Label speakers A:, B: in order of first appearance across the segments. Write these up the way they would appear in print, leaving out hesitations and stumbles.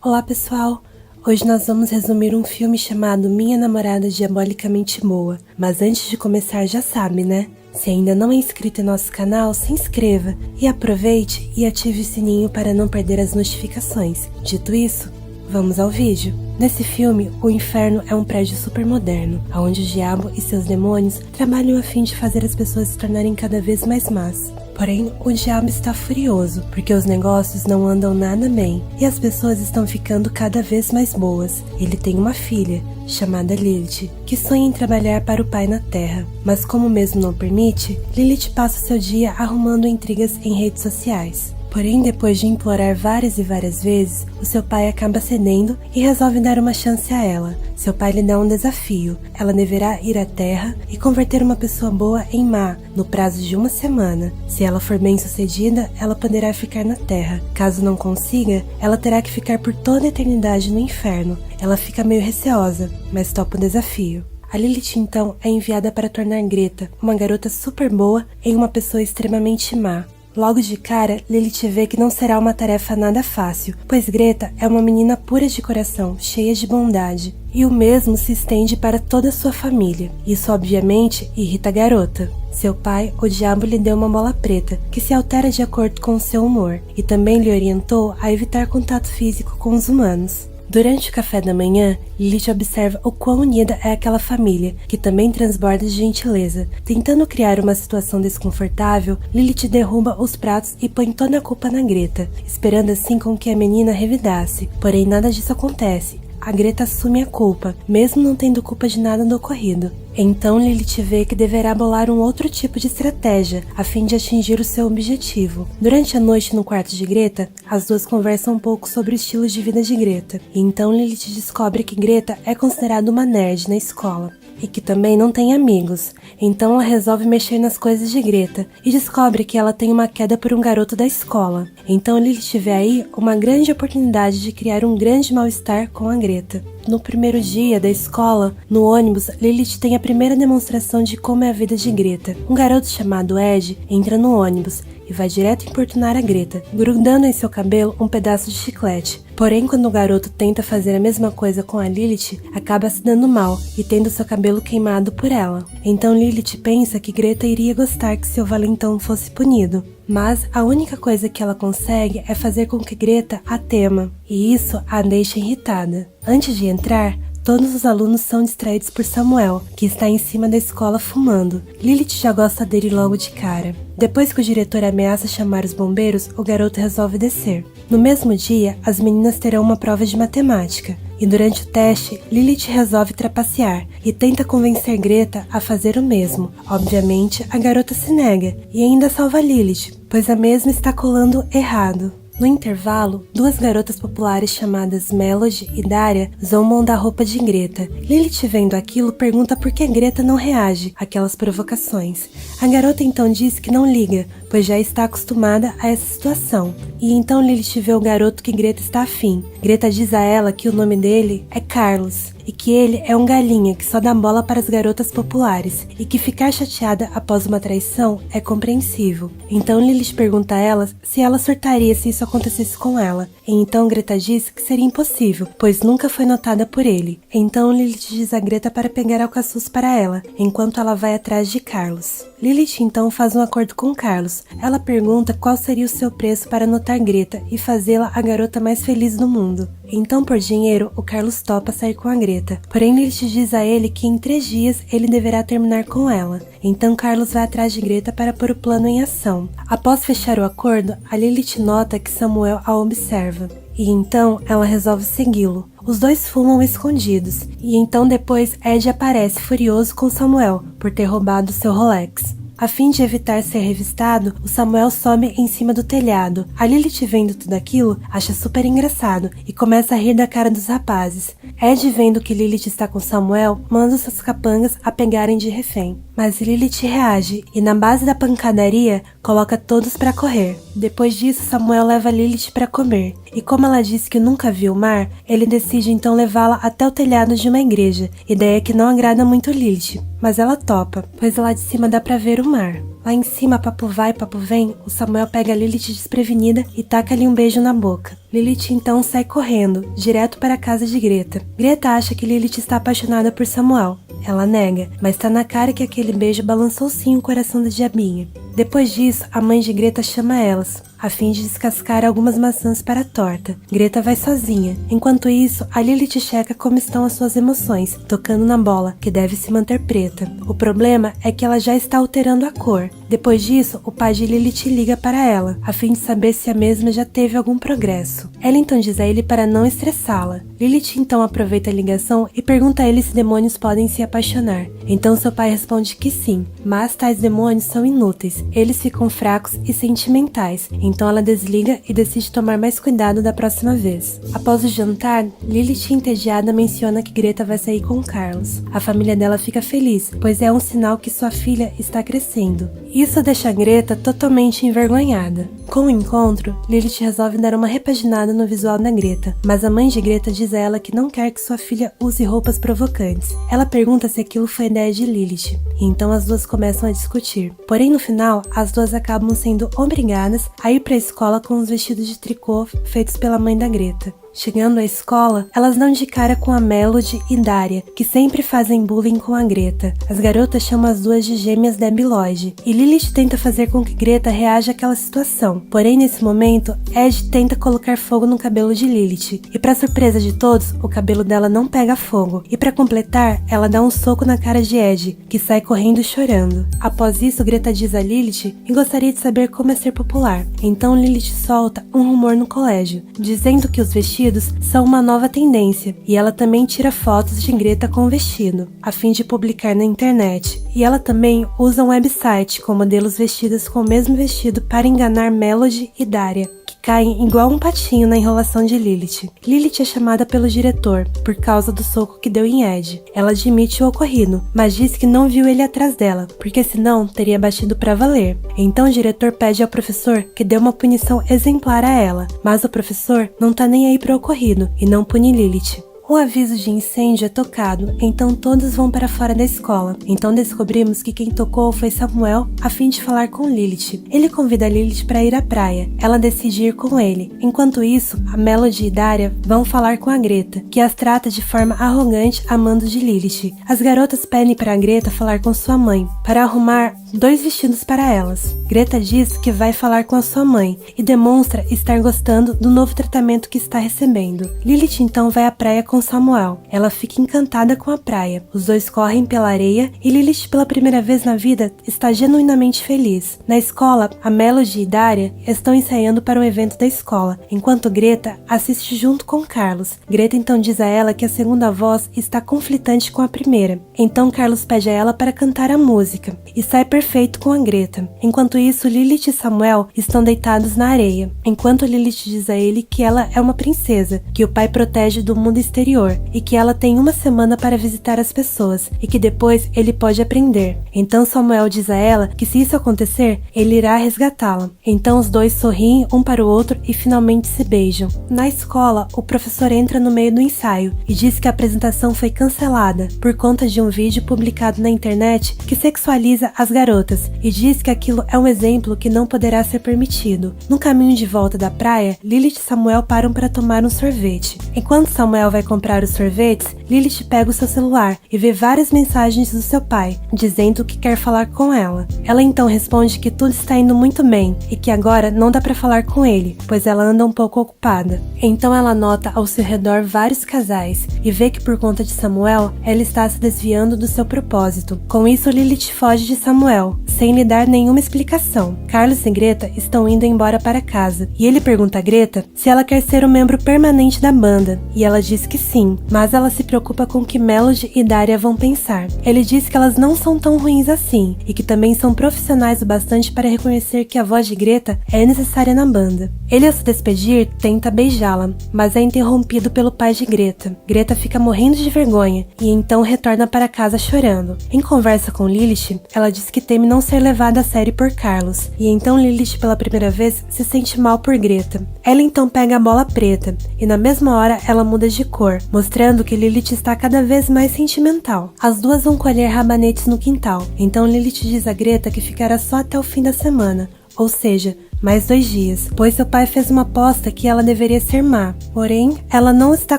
A: Olá pessoal, hoje nós vamos resumir um filme chamado Minha Namorada Diabolicamente Boa, mas antes de começar já sabe, né? Se ainda não é inscrito em nosso canal, se inscreva e aproveite e ative o sininho para não perder as notificações. Dito isso, vamos ao vídeo. Nesse filme, o inferno é um prédio super moderno, onde o diabo e seus demônios trabalham a fim de fazer as pessoas se tornarem cada vez mais más. Porém, o diabo está furioso, porque os negócios não andam nada bem, e as pessoas estão ficando cada vez mais boas. Ele tem uma filha, chamada Lilith, que sonha em trabalhar para o pai na Terra. Mas como mesmo não permite, Lilith passa seu dia arrumando intrigas em redes sociais. Porém, depois de implorar várias e várias vezes, o seu pai acaba cedendo e resolve dar uma chance a ela. Seu pai lhe dá um desafio. Ela deverá ir à Terra e converter uma pessoa boa em má, no prazo de 1 semana. Se ela for bem sucedida, ela poderá ficar na Terra. Caso não consiga, ela terá que ficar por toda a eternidade no inferno. Ela fica meio receosa, mas topa o desafio. A Lilith então é enviada para tornar Greta, uma garota super boa, em uma pessoa extremamente má. Logo de cara, Lilith vê que não será uma tarefa nada fácil, pois Greta é uma menina pura de coração, cheia de bondade. E o mesmo se estende para toda a sua família. Isso obviamente irrita a garota. Seu pai, o diabo, lhe deu uma bola preta, que se altera de acordo com o seu humor, e também lhe orientou a evitar contato físico com os humanos. Durante o café da manhã, Lilith observa o quão unida é aquela família, que também transborda de gentileza. Tentando criar uma situação desconfortável, Lilith derruba os pratos e põe toda a culpa na Greta, esperando assim com que a menina revidasse. Porém, nada disso acontece. A Greta assume a culpa, mesmo não tendo culpa de nada do ocorrido. Então Lilith vê que deverá bolar um outro tipo de estratégia, a fim de atingir o seu objetivo. Durante a noite no quarto de Greta, as duas conversam um pouco sobre o estilo de vida de Greta. E então Lilith descobre que Greta é considerada uma nerd na escola, e que também não tem amigos. Então ela resolve mexer nas coisas de Greta, e descobre que ela tem uma queda por um garoto da escola. Então Lilith vê aí uma grande oportunidade de criar um grande mal-estar com a Greta. No primeiro dia da escola, no ônibus, Lilith tem a primeira demonstração de como é a vida de Greta. Um garoto chamado Ed entra no ônibus e vai direto importunar a Greta, grudando em seu cabelo um pedaço de chiclete. Porém, quando o garoto tenta fazer a mesma coisa com a Lilith, acaba se dando mal e tendo seu cabelo queimado por ela. Então Lilith pensa que Greta iria gostar que seu valentão fosse punido. Mas a única coisa que ela consegue é fazer com que Greta a tema, e isso a deixa irritada. Antes de entrar, todos os alunos são distraídos por Samuel, que está em cima da escola fumando. Lilith já gosta dele logo de cara. Depois que o diretor ameaça chamar os bombeiros, o garoto resolve descer. No mesmo dia, as meninas terão uma prova de matemática, e durante o teste, Lilith resolve trapacear e tenta convencer Greta a fazer o mesmo. Obviamente, a garota se nega e ainda salva Lilith, pois a mesma está colando errado. No intervalo, duas garotas populares chamadas Melody e Daria zombam da roupa de Greta. Lilith, vendo aquilo, pergunta por que Greta não reage àquelas provocações. A garota então diz que não liga, pois já está acostumada a essa situação. E então Lilith vê o garoto que Greta está afim. Greta diz a ela que o nome dele é Carlos, e que ele é um galinha que só dá bola para as garotas populares, e que ficar chateada após uma traição é compreensível. Então Lilith pergunta a ela se ela surtaria se isso acontecesse com ela, e então Greta diz que seria impossível, pois nunca foi notada por ele. Então Lilith diz a Greta para pegar alcaçuz para ela, enquanto ela vai atrás de Carlos. Lilith então faz um acordo com Carlos. Ela pergunta qual seria o seu preço para notar Greta e fazê-la a garota mais feliz do mundo. Então, por dinheiro, o Carlos topa sair com a Greta. Porém, Lilith diz a ele que em 3 dias ele deverá terminar com ela. Então, Carlos vai atrás de Greta para pôr o plano em ação. Após fechar o acordo, a Lilith nota que Samuel a observa. E então, ela resolve segui-lo. Os dois fumam escondidos. E então depois, Ed aparece furioso com Samuel por ter roubado seu Rolex. A fim de evitar ser revistado, o Samuel sobe em cima do telhado. A Lilith, vendo tudo aquilo, acha super engraçado e começa a rir da cara dos rapazes. Ed, vendo que Lilith está com Samuel, manda seus capangas a pegarem de refém. Mas Lilith reage e, na base da pancadaria, coloca todos para correr. Depois disso, Samuel leva Lilith para comer. E como ela disse que nunca viu o mar, ele decide então levá-la até o telhado de uma igreja, ideia que não agrada muito Lilith. Mas ela topa, pois lá de cima dá pra ver o mar. Lá em cima, papo vai, papo vem, o Samuel pega a Lilith desprevenida e taca-lhe um beijo na boca. Lilith então sai correndo, direto para a casa de Greta. Greta acha que Lilith está apaixonada por Samuel. Ela nega, mas tá na cara que aquele beijo balançou sim o coração da diabinha. Depois disso, a mãe de Greta chama elas, a fim de descascar algumas maçãs para a torta. Greta vai sozinha. Enquanto isso, a Lilith checa como estão as suas emoções, tocando na bola, que deve se manter preta. O problema é que ela já está alterando a cor. Depois disso, o pai de Lilith liga para ela, a fim de saber se a mesma já teve algum progresso. Ela então diz a ele para não estressá-la. Lilith então aproveita a ligação e pergunta a ele se demônios podem se apaixonar. Então seu pai responde que sim, mas tais demônios são inúteis. Eles ficam fracos e sentimentais, então ela desliga e decide tomar mais cuidado da próxima vez. Após o jantar, Lilith entediada menciona que Greta vai sair com Carlos. A família dela fica feliz, pois é um sinal que sua filha está crescendo. Isso deixa Greta totalmente envergonhada. Com o encontro, Lilith resolve dar uma repaginada no visual da Greta, mas a mãe de Greta diz a ela que não quer que sua filha use roupas provocantes. Ela pergunta se aquilo foi ideia de Lilith, e então as duas começam a discutir. Porém, no final, as duas acabam sendo obrigadas a ir para a escola com os vestidos de tricô feitos pela mãe da Greta. Chegando à escola, elas dão de cara com a Melody e Daria, que sempre fazem bullying com a Greta. As garotas chamam as duas de gêmeas debilóide, e Lilith tenta fazer com que Greta reaja àquela situação. Porém, nesse momento, Ed tenta colocar fogo no cabelo de Lilith, e para surpresa de todos, o cabelo dela não pega fogo. E para completar, ela dá um soco na cara de Ed, que sai correndo e chorando. Após isso, Greta diz a Lilith que gostaria de saber como é ser popular. Então Lilith solta um rumor no colégio, dizendo que os vestidos são uma nova tendência, e ela também tira fotos de Greta com o vestido, a fim de publicar na internet. E ela também usa um website com modelos vestidas com o mesmo vestido para enganar Melody e Daria, que caem igual um patinho na enrolação de Lilith. Lilith é chamada pelo diretor, por causa do soco que deu em Ed. Ela admite o ocorrido, mas diz que não viu ele atrás dela, porque senão teria batido pra valer. Então o diretor pede ao professor que dê uma punição exemplar a ela, mas o professor não tá nem aí pro ocorrido e não pune Lilith. Um aviso de incêndio é tocado, então todos vão para fora da escola. Então descobrimos que quem tocou foi Samuel, a fim de falar com Lilith. Ele convida Lilith para ir à praia. Ela decide ir com ele. Enquanto isso, a Melody e Daria vão falar com a Greta, que as trata de forma arrogante a mando de Lilith. As garotas pedem para a Greta falar com sua mãe, para arrumar 2 vestidos para elas. Greta diz que vai falar com a sua mãe e demonstra estar gostando do novo tratamento que está recebendo. Lilith então vai à praia com Samuel. Ela fica encantada com a praia. Os dois correm pela areia e Lilith, pela primeira vez na vida, está genuinamente feliz. Na escola, a Melody e Daria estão ensaiando para um evento da escola, enquanto Greta assiste junto com Carlos. Greta então diz a ela que a segunda voz está conflitante com a primeira. Então Carlos pede a ela para cantar a música e sai perfeito com a Greta. Enquanto isso, Lilith e Samuel estão deitados na areia, enquanto Lilith diz a ele que ela é uma princesa, que o pai protege do mundo exterior e que ela tem 1 semana para visitar as pessoas e que depois ele pode aprender. Então Samuel diz a ela que se isso acontecer, ele irá resgatá-la. Então os dois sorriem um para o outro e finalmente se beijam. Na escola, o professor entra no meio do ensaio e diz que a apresentação foi cancelada por conta de um vídeo publicado na internet que sexualiza as garotas e diz que aquilo é um exemplo que não poderá ser permitido. No caminho de volta da praia, Lilith e Samuel param para tomar um sorvete. Enquanto Samuel vai comprar os sorvetes, Lilith pega o seu celular e vê várias mensagens do seu pai, dizendo que quer falar com ela. Ela então responde que tudo está indo muito bem e que agora não dá para falar com ele, pois ela anda um pouco ocupada. Então ela nota ao seu redor vários casais e vê que por conta de Samuel, ela está se desviando do seu propósito. Com isso, Lilith foge de Samuel, sem lhe dar nenhuma explicação. Carlos e Greta estão indo embora para casa e ele pergunta a Greta se ela quer ser um membro permanente da banda, e ela diz que sim, mas ela se preocupa com o que Melody e Daria vão pensar. Ele diz que elas não são tão ruins assim e que também são profissionais o bastante para reconhecer que a voz de Greta é necessária na banda. Ele, ao se despedir, tenta beijá-la, mas é interrompido pelo pai de Greta. Greta fica morrendo de vergonha e então retorna para casa chorando. Em conversa com Lilith, ela diz que teme não ser levada a sério por Carlos, e então Lilith pela primeira vez se sente mal por Greta. Ela então pega a bola preta e na mesma hora agora ela muda de cor, mostrando que Lilith está cada vez mais sentimental. As duas vão colher rabanetes no quintal, então Lilith diz a Greta que ficará só até o fim da semana, ou seja, mais 2 dias, pois seu pai fez uma aposta que ela deveria ser má, porém, ela não está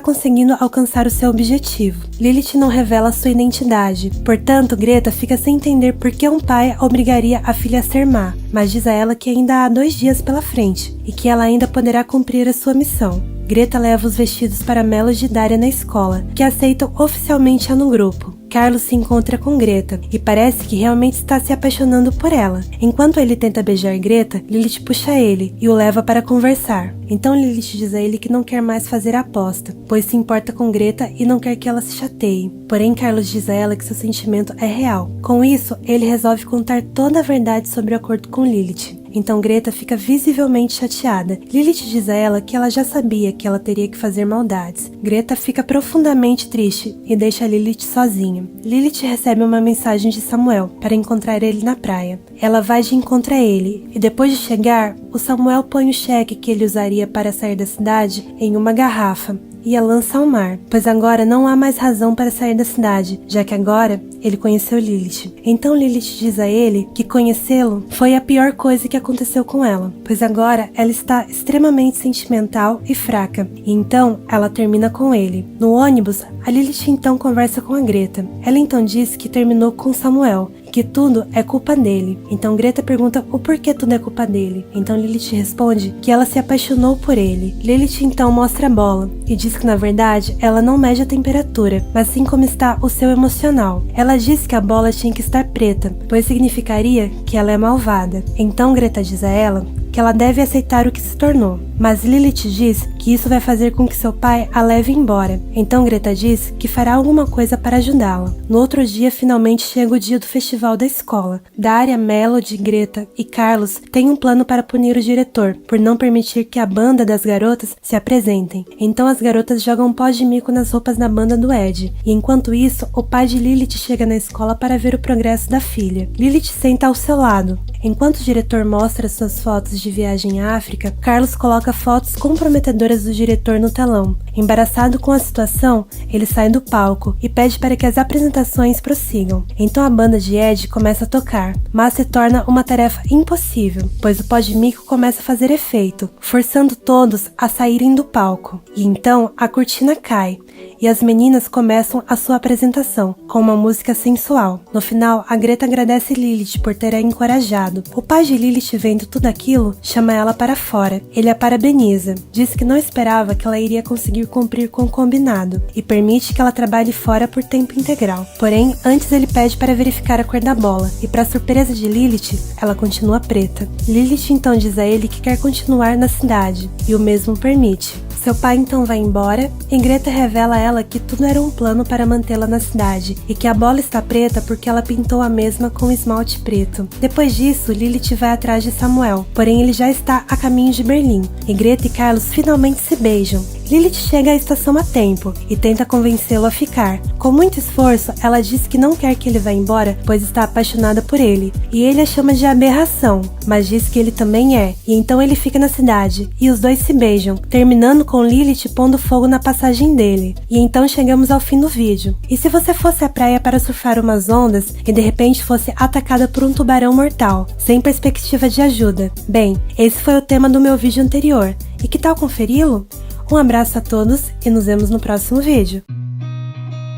A: conseguindo alcançar o seu objetivo. Lilith não revela sua identidade, portanto, Greta fica sem entender por que um pai obrigaria a filha a ser má, mas diz a ela que ainda há 2 dias pela frente, e que ela ainda poderá cumprir a sua missão. Greta leva os vestidos para Melody e Daria na escola, que aceitam oficialmente no grupo. Carlos se encontra com Greta e parece que realmente está se apaixonando por ela. Enquanto ele tenta beijar Greta, Lilith puxa ele e o leva para conversar. Então Lilith diz a ele que não quer mais fazer a aposta, pois se importa com Greta e não quer que ela se chateie. Porém, Carlos diz a ela que seu sentimento é real. Com isso, ele resolve contar toda a verdade sobre o acordo com Lilith. Então Greta fica visivelmente chateada. Lilith diz a ela que ela já sabia que ela teria que fazer maldades. Greta fica profundamente triste e deixa Lilith sozinha. Lilith recebe uma mensagem de Samuel para encontrar ele na praia. Ela vai de encontro a ele e depois de chegar, o Samuel põe o cheque que ele usaria para sair da cidade em uma garrafa e a lança ao mar, pois agora não há mais razão para sair da cidade, já que agora ele conheceu Lilith. Então Lilith diz a ele que conhecê-lo foi a pior coisa que aconteceu com ela, pois agora ela está extremamente sentimental e fraca, e então ela termina com ele. No ônibus, a Lilith então conversa com a Greta. Ela então diz que terminou com Samuel, que tudo é culpa dele. Então Greta pergunta o porquê tudo é culpa dele. Então Lilith responde que ela se apaixonou por ele. Lilith então mostra a bola e diz que na verdade ela não mede a temperatura, mas sim como está o seu emocional. Ela diz que a bola tinha que estar preta, pois significaria que ela é malvada. Então Greta diz a ela que ela deve aceitar o que se tornou, mas Lilith diz que isso vai fazer com que seu pai a leve embora. Então Greta diz que fará alguma coisa para ajudá-la. No outro dia, finalmente chega o dia do festival da escola. Daria, Melody, Greta e Carlos têm um plano para punir o diretor, por não permitir que a banda das garotas se apresentem. Então as garotas jogam pó de mico nas roupas da banda do Ed, e enquanto isso, o pai de Lilith chega na escola para ver o progresso da filha. Lilith senta ao seu lado. Enquanto o diretor mostra suas fotos de viagem à África, Carlos coloca fotos comprometedoras do diretor no telão. Embaraçado com a situação, ele sai do palco e pede para que as apresentações prossigam. Então a banda de Ed começa a tocar, mas se torna uma tarefa impossível, pois o pó de mico começa a fazer efeito, forçando todos a saírem do palco. E então a cortina cai e as meninas começam a sua apresentação com uma música sensual. No final, a Greta agradece Lilith por ter a encorajado. O pai de Lilith, vendo tudo aquilo, chama ela para fora. Ele a parabeniza, diz que não esperava que ela iria conseguir cumprir com o combinado e permite que ela trabalhe fora por tempo integral. Porém, antes ele pede para verificar a cor da bola e, para surpresa de Lilith, ela continua preta. Lilith então diz a ele que quer continuar na cidade e o mesmo permite. Seu pai então vai embora e Greta revela a ela que tudo era um plano para mantê-la na cidade e que a bola está preta porque ela pintou a mesma com esmalte preto. Depois disso, Lilith vai atrás de Samuel, porém ele já está a caminho de Berlim e Greta e Carlos finalmente se beijam. Lilith chega à estação a tempo e tenta convencê-lo a ficar. Com muito esforço, ela diz que não quer que ele vá embora, pois está apaixonada por ele, e ele a chama de aberração, mas diz que ele também é, e então ele fica na cidade, e os dois se beijam, terminando com Lilith pondo fogo na passagem dele. E então chegamos ao fim do vídeo. E se você fosse à praia para surfar umas ondas e de repente fosse atacada por um tubarão mortal, sem perspectiva de ajuda? Bem, esse foi o tema do meu vídeo anterior, e que tal conferi-lo? Um abraço a todos e nos vemos no próximo vídeo.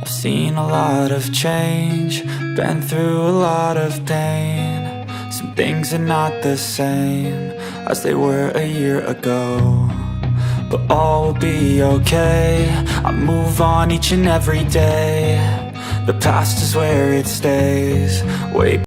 B: I've seen a lot of change, been through a lot of pain. Some things are not the same as they were a year ago, but all will be okay. I move on each and every day. The past is where it stays. Way